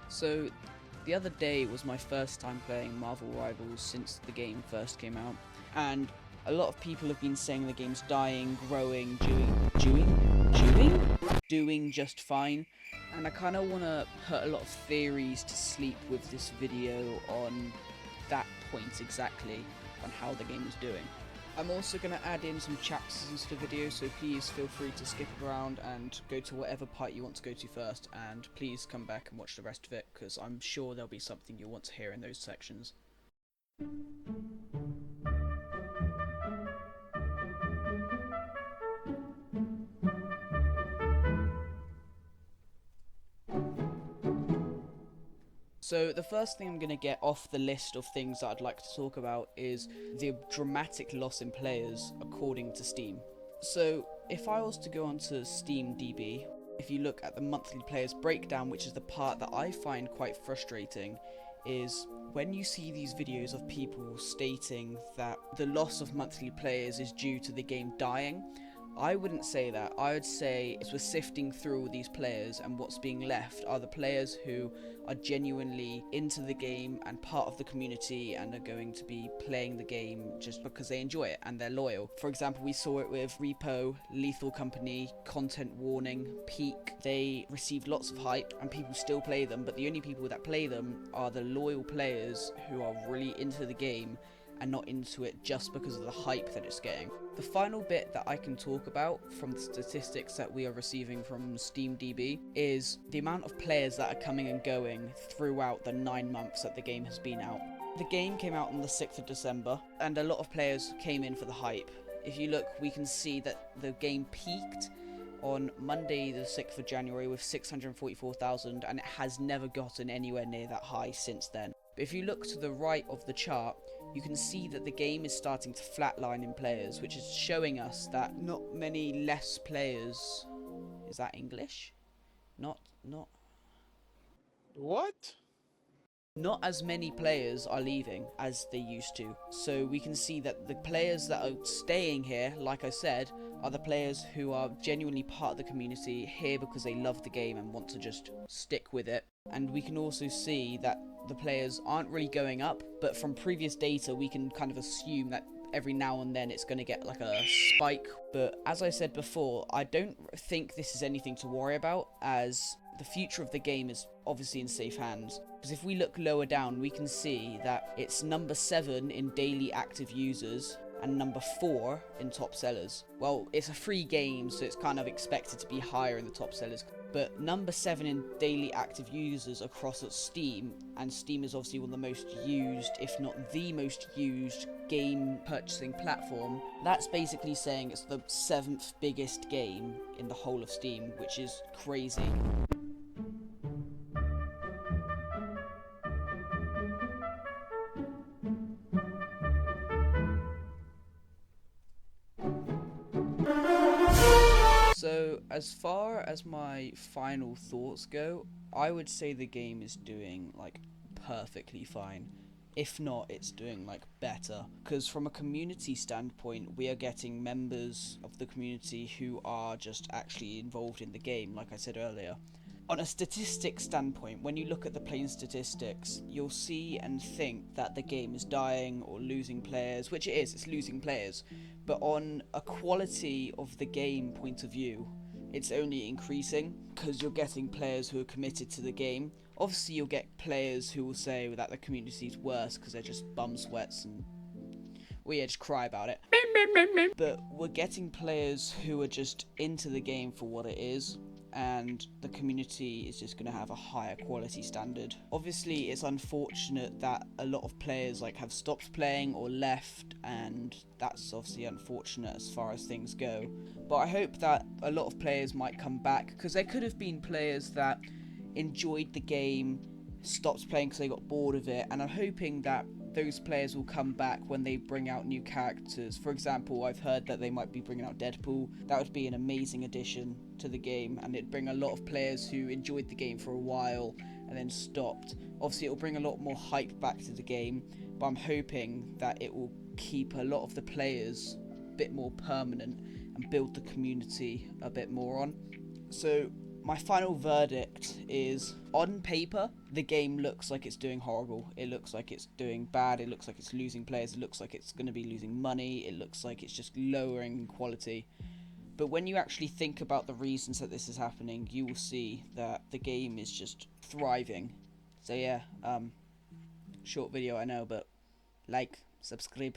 So, the other day was my first time playing Marvel Rivals since the game first came out, and a lot of people have been saying the game's dying, growing, doing just fine, and I kind of want to put a lot of theories to sleep with this video on that point exactly, on how the game is doing. I'm also going to add in some chapters into the video, so please feel free to skip around and go to whatever part you want to go to first, and please come back and watch the rest of it, because I'm sure there'll be something you'll want to hear in those sections. So the first thing I'm going to get off the list of things that I'd like to talk about is the dramatic loss in players according to Steam. So if I was to go onto Steam DB, if you look at the monthly players breakdown, which is the part that I find quite frustrating, is when you see these videos of people stating that the loss of monthly players is due to the game dying, I wouldn't say that. I would say as we're sifting through all these players, and what's being left are the players who are genuinely into the game and part of the community and are going to be playing the game just because they enjoy it and they're loyal. For example, we saw it with Repo, Lethal Company, Content Warning, Peak. They received lots of hype and people still play them, but the only people that play them are the loyal players who are really into the game and not into it just because of the hype that it's getting. The final bit that I can talk about from the statistics that we are receiving from SteamDB is the amount of players that are coming and going throughout the 9 months that the game has been out. The game came out on the 6th of December, and a lot of players came in for the hype. If you look, we can see that the game peaked on Monday the 6th of January with 644,000, and it has never gotten anywhere near that high since then. But if you look to the right of the chart, you can see that the game is starting to flatline in players, which is showing us that not many less players... Is that English? Not What? Not as many players are leaving as they used to. So we can see that the players that are staying here, like I said, are the players who are genuinely part of the community, here because they love the game and want to just stick with it. And we can also see that the players aren't really going up, but from previous data we can kind of assume that every now and then it's going to get like a spike. But as I said before, I don't think this is anything to worry about, as the future of the game is obviously in safe hands. Because if we look lower down, we can see that it's number 7 in daily active users and number 4 in top sellers. Well, it's a free game, so it's kind of expected to be higher in the top sellers. But number 7 in daily active users across Steam, and Steam is obviously one of the most used, if not the most used, game purchasing platform. That's basically saying it's the 7th biggest game in the whole of Steam, which is crazy. So, as far as my final thoughts go, I would say the game is doing, like, perfectly fine. If not, it's doing, like, better. Because from a community standpoint, we are getting members of the community who are just actually involved in the game, like I said earlier. On a statistics standpoint, when you look at the plain statistics, you'll see and think that the game is dying or losing players, which it is, it's losing players. But on a quality of the game point of view, it's only increasing, because you're getting players who are committed to the game. Obviously, you'll get players who will say that the community's worse because they're just bum sweats and we just cry about it. But we're getting players who are just into the game for what it is, and the community is just going to have a higher quality standard. Obviously, it's unfortunate that a lot of players have stopped playing or left, and that's obviously unfortunate as far as things go. But I hope that a lot of players might come back, because there could have been players that enjoyed the game, stopped playing because they got bored of it, and I'm hoping that those players will come back when they bring out new characters. For example, I've heard that they might be bringing out Deadpool. That would be an amazing addition to the game, and it'd bring a lot of players who enjoyed the game for a while and then stopped. Obviously, it'll bring a lot more hype back to the game, but I'm hoping that it will keep a lot of the players a bit more permanent and build the community a bit more on. So my final verdict is, on paper, the game looks like it's doing horrible. It looks like it's doing bad. It looks like it's losing players. It looks like it's going to be losing money. It looks like it's just lowering quality. But when you actually think about the reasons that this is happening, you will see that the game is just thriving. So yeah, short video, I know, but like, subscribe.